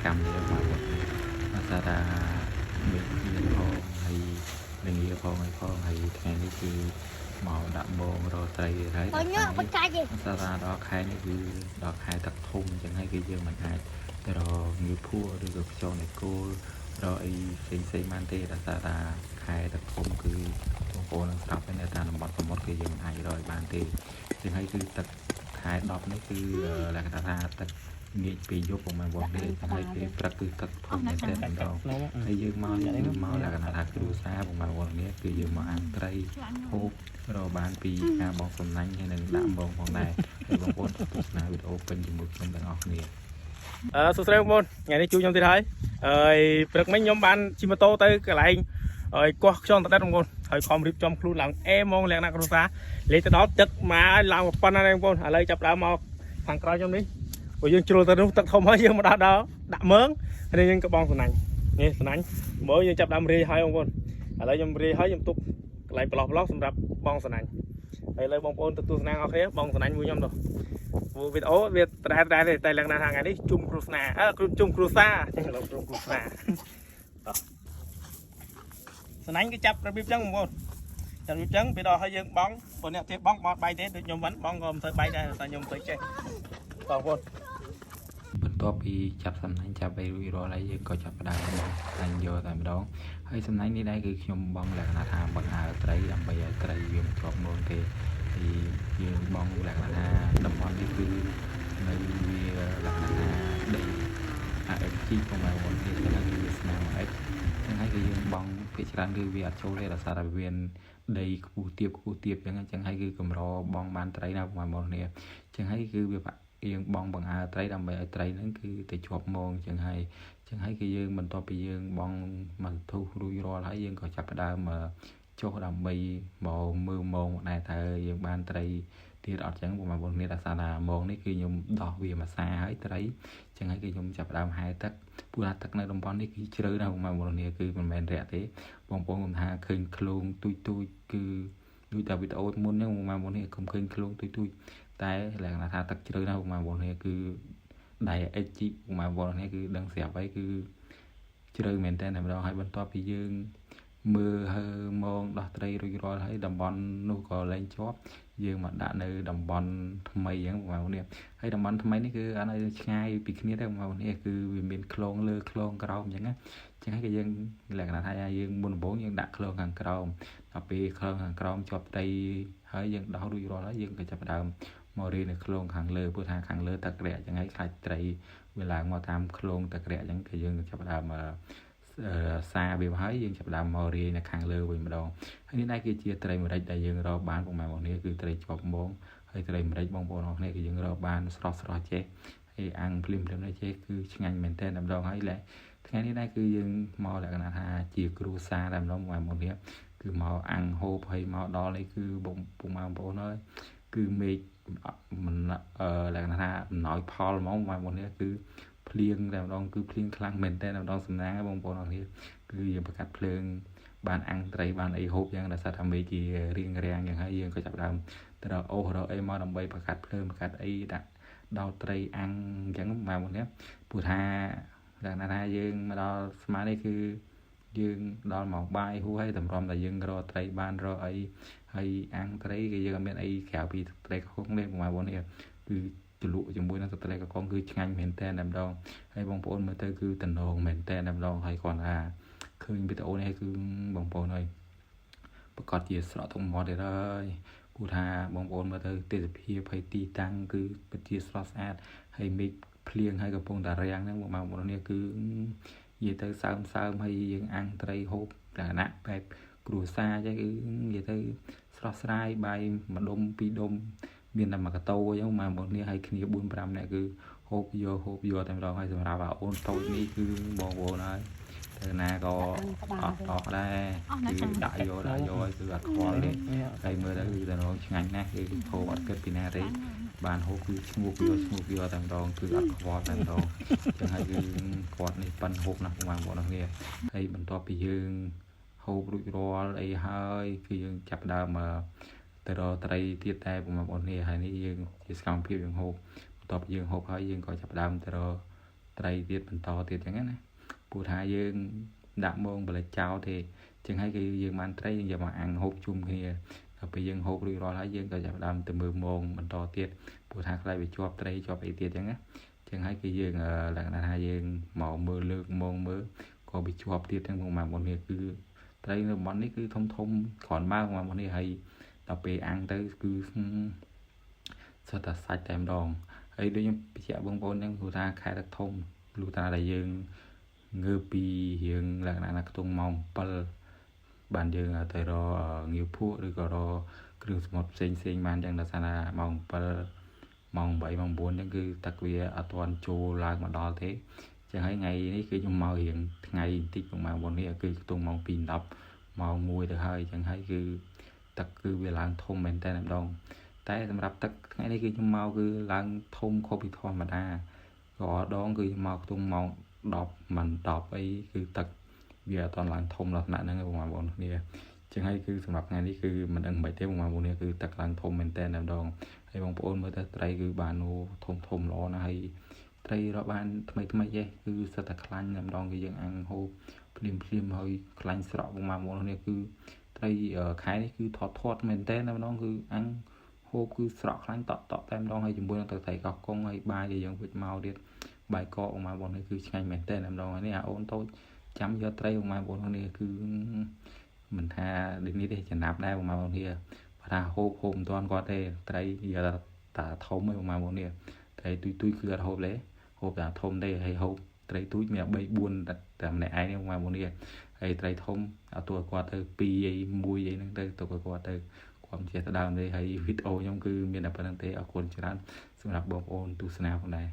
cầm đi mà một nó sẽ ra bị liên phong hay liên nghĩa phong hay ngày này cứ màu đậm bồn rồi tây đấy nó sẽ ra đó khai này cứ đó khai tập thùng chẳng hay cái dương mình hai rồi như phua được cho này cô rồi xây man tê là sẽ ra khai tập thùng cứ cô nó tập cái này ta là một cái dương này rồi man tê chẳng hay cứ tập khai đọc này cứ là người ta ra tập nghĩ bị vô cùng mà bọn đi hay cáiประพฤติtập thùng này tên là đâu hay dương mau là cái nào cứ đủ xa bọn mà bọnนี้คือdương mau ăn tây hộp rồi bán pi bong sầm nanh hay là đạm bong bong này hay bong bóng tục nào bị open chỉ một trong từng ọc này số xe môn ngày nay chú trong thế thái được mấy nhóm bán chim tô tới cái lại qua cho đất môn thời không rip trong luôn lặng em mong lẹn nặng rồi xa lấy từ đó chất mà làm một phần này môn lấy chập đá màu thằng coi trong đi bây giờ chưa tới lúc tận không mấy giờ mà đó đã mớn nên những cái bong sầm nanh nghe sầm nanh mới giờ chập đám ri hai ông môn lấy trong ri hai trong tục lại block sầm đập bong sầm nanh lấy bong bóng từ từ nàng ok bong sầm nanh vui nhom rồi Việt Ố Việt ra thì tay lần nào hàng ngày đi chung cruise chung cruise chứ là chung cruise sân anh cái chập ra bếp trắng một chập bếp trắng bây giờ hơi dương bóng còn nè tiếp bóng bay thế được nhom vẫn bóng gồm tới bay ra ta nhom tới chơi còn con bên top đi chập sầm nanh chập bay rồi lấy có chập ở đây anh vô tại đó hơi sầm nanh đi đâyคือខ្ញុំបងលក្ខណៈថាបង្អើត្រីដើម្បីឲ្យត្រីវាមិនជាប់មុនទេthìយើងបងលក្ខណៈថាតំបន់នេះគឺនៅវាលក្ខណៈថាដី AFG ของเราวันนี้จะนั่งវាស្នាម X ចឹងហើយគឺយើងបងភាគច្រើនគឺវាអត់ចូលទេដោយសារតែវាដីខ្ពស់ទាបចឹងហើយគឺកម្របងបានត្រីណាប្រហែលមកនេះចឹងហើយគឺវាយើងបងបង្អើត្រីដើម្បីឲ្យត្រីហ្នឹងគឺទៅជាប់មងចឹងហើយគឺយើងបន្ទាប់ពីយើងបងមកធុះរួចរាល់ហើយយើងក៏ចាប់ផ្ដើមចុះដើម្បីមកមើលមងដែរតើយើងបានត្រីទៀតអត់ចឹងបងប្អូននេះដោយសារថាមងនេះគឺខ្ញុំដោះវាមួយសាហើយត្រីចឹងហើយគឺខ្ញុំចាប់ផ្ដើមហែទឹកព្រោះថាទឹកនៅតំបន់នេះគឺជ្រៅណាស់បងប្អូននេះគឺមិនមែនរាក់ទេបងប្អូនខ្ញុំថាឃើញឃ្លូងទូចគឺដូចតែវីដេអូមុនហ្នឹងបងប្អូននេះខ្ញុំឃើញឃ្លូងទូចតែលក្ខណៈថាទឹកជ្រៅណាស់បងប្អូននេះគឺដៃ HG បងប្អូននេះគឺដឹងស្រាប់ហើយគឺជ្រៅមែនតើតែម្ដងហើយបន្ទាប់ពីយើងមើលហើមងដោះត្រីរួចរាល់ហើយតំបន់នោះក៏លែងជាប់យើងមកដាក់នៅតំបន់ថ្មីអញ្ចឹងបងប្អូននេះហើយតំបន់ថ្មីនេះគឺអត់ឲ្យឆ្ងាយពីគ្នាទេបងប្អូននេះគឺវាមានខ្លងលើខ្លងក្រោមអញ្ចឹងណាអញ្ចឹងហើយគឺយើងលក្ខណៈថាយើងមុនដំបូងយើងដាក់ខ្លងខាងក្រោមដល់ពេលខ្លងខាងក្រោមជាប់ត្រីហើយយើងដោះរួចរាល់ហើយយើងក៏ចាប់ផ្ដើមមករៀននៅខ្លងខាងលើព្រោះថាខាងលើទឹករាក់អញ្ចឹងហើយខ្លាចត្រីវាឡើងមកតាមខ្លងទឹករាក់អញ្ចឹងគឺយើងចាប់ផ្ដើមសាវាហើយយើងចាប់ដើមមករៀននៅខាងលើវិញម្ដងហើយនេះដែរគឺជាត្រីម្រេចដែលយើងរកបានប្រហែលបងនេះគឺត្រីជាប់មងហើយត្រីម្រេចបងប្អូនអរគ្នាគឺយើងរកបានស្រស់ចេះហើយអាំងភ្លាមនេះចេះគឺឆ្ងាញ់មែនតើម្ដងហើយថ្ងៃនេះដែរគឺយើងមកលក្ខណៈថាជាគ្រូសាតែម្ដងបងប្អូននេះគឺមកអាំងហូបហើយមកដល់នេះគឺបងប្អូនហើយគឺមេឃមិនលក្ខណៈថាអំណោយផលហ្មងបងប្អូននេះគឺភ្លៀងតែម្ដងគឺភ្លៀងខ្លាំងមែនតើម្ដងសំណាងបងប្អូនអរគ្នាគឺយើងបង្កាត់ភ្លើងបានអាំងត្រីបានអីហូបយ៉ាងដែលថាថាមេជារៀងរាំងយ៉ាងហើយយើងក៏ចាប់ដើមទៅរកអូសរកអីមកដើម្បីបង្កាត់ភ្លើងបង្កាត់អីដាក់ដល់ត្រីអាំងអញ្ចឹងបងប្អូននេះព្រោះថាថាយើងមកដល់ស្មានេះគឺយើងដល់មកបាយហួហើយតម្រាំតែយើងរកត្រីបានរកអីហើយអាំងត្រីគឺយើងអត់មានអីក្រៅពីត្រីកកនេះបងប្អូននេះគឺជ្រលក់ជាមួយនឹងត្រីកកគឺឆ្ងាញ់មែនតើតែម្ដងហើយបងប្អូនមើលទៅគឺតំណងមែនតើតែម្ដងហើយគាត់ថាឃើញវីដេអូនេះគឺបងប្អូនហើយប្រកាសជាស្រក់ទុកមាត់ទេហើយព្រោះថាបងប្អូនមើលទៅទេសភាពហើយទីតាំងគឺពិតជាស្រស់ស្អាតហើយមេឃភ្លៀងហើយកំពុងតែរាំងហ្នឹងបងប្អូននេះគឺនិយាយទៅសើមហើយយើងអាំងត្រីហូបលក្ខណៈបែបគ្រួសារចឹងគឺនិយាយទៅស្រស់ស្រាយបាយមួយដុំពីរដុំមានតែមួយកតោអញ្ចឹងមកបងនេះឲ្យគ្នា4 5នាក់គឺហូបយកតែម្ដងហើយសម្រាប់អូនតូចនេះគឺបងប្អូនហើយទៅណាក៏អត់ដែរគឺដាក់យកឲ្យគឺអត់ខ្វល់ទេហើយមើលទៅគឺតែរងឆ្ងាញ់ណាស់គឺហូបអត់គិតពីណាទេបានហូបគឺឈ្ងុកយកតែម្ដងគឺអត់ខ្វល់តែម្ដងចឹងហើយគឺគាត់នេះប៉ិនហូបណាស់បងប្អូនគ្នាហើយបន្ទាប់ពីយើងហូបរួចរាល់អីហើយគឺយើងចាប់ដើមទៅរកត្រីទៀតតែបងប្អូននេះហើយនេះយើងជាសកម្មភាពយើងហូបបន្ទាប់ពីយើងហូបហើយយើងក៏ចាប់ដើមទៅរក ត្រីទៀតបន្តទៀតចឹងណាពូថាយើងដាក់មងបលិចចោលទេចឹងហើយគឺយើងបានត្រីយើងយកមកអាំងហូបជុំគ្នាដល់ពេលយើងហូបរួចរាល់ហើយយើងក៏ចាប់ផ្ដើមទៅមើលមងបន្តទៀតពូថាខ្លាចវាជាប់ត្រីជាប់អីទៀតចឹងណាចឹងហើយគឺយើងលក្ខណៈថាយើងមកមើលលើកមងមើលក៏វាជាប់ទៀតចឹងបងប្អូននេះគឺត្រីនៅតំបន់នេះគឺធំគ្រាន់បើបងប្អូននេះហើយដល់ពេលអាំងទៅគឺសុទ្ធតែសាច់តែម្ដងហើយដូចខ្ញុំបញ្ជាក់បងប្អូនហ្នឹងព្រោះថាខែទឹកធំលុះតាដែលយើងងើបពីរៀងលក្ខណៈថាខ្ទង់ម៉ោង7បានយើងទៅរកងាវភក់ឬក៏រកគ្រឿងសមុទ្រផ្សេងបានចឹងដល់សារថាម៉ោង7ម៉ោង8ម៉ោង9ចឹងគឺទឹកវាអត់ទាន់ចូលឡើងមកដល់ទេចឹងហើយថ្ងៃនេះគឺខ្ញុំមករៀងថ្ងៃបន្តិចប្រហែលមុននេះគឺខ្ទង់ម៉ោង2:10ម៉ោង1ទៅហើយចឹងហើយគឺទឹកគឺវាឡើងធំមែនតើម្ដងតែសម្រាប់ទឹកថ្ងៃនេះគឺខ្ញុំមកគឺឡើងធំខុសពីធម្មតាក៏ដងគឺមកខ្ទង់ម៉ោង10មិន10អីគឺទឹកវាអត់តឡើងធំដល់ថ្នាក់ហ្នឹងបងប្អូនគ្នាចឹងហើយគឺសម្រាប់ថ្ងៃនេះគឺមិនដឹងមិនទេបងប្អូននេះគឺទឹកឡើងធំមែនតើម្ដងហើយបងប្អូនមើលទៅត្រីគឺបានធំល្អណាស់ហើយត្រីរកបានថ្មីទេគឺសិតតែខ្លាញ់តែម្ដងគឺយើងអាំងហូបភ្លាមហើយខ្លាញ់ស្រក់បងប្អូននេះគឺត្រីខែនេះគឺធាត់មែនតើម្ដងគឺអាំងហូបគឺស្រក់ខ្លាញ់តក់តែម្ដងហើយជាមួយនឹងត្រីកោះកុងហើយបាយដែលយើងវិចមកទៀតបាយកកបងប្អូននេះគឺឆ្ងាញ់មែនតើម្ដងហើយនេះអូនតូចចាំយកត្រីបងប្អូននេះគឺមិនថាដូចនេះទេចំណាប់ដែរបងប្អូននេះបើថាហូបមិនទាន់គាត់ទេត្រីយកតាធំឯងបងប្អូននេះត្រីទុយគឺអត់ហូបទេហូបតាធំទេហើយហូបត្រីទូចមាន3 4តែម្នាក់ឯងបងប្អូននេះហើយត្រីធំเอาទូគាត់ទៅ2អី1អីហ្នឹងទៅគាត់ទៅគាត់ចេះទៅដើមទេហើយវីដេអូខ្ញុំគឺមានតែប៉ុណ្្នឹងទេអរគុណច្រើនសម្រាប់បងប្អូនទស្សនាផងដែរ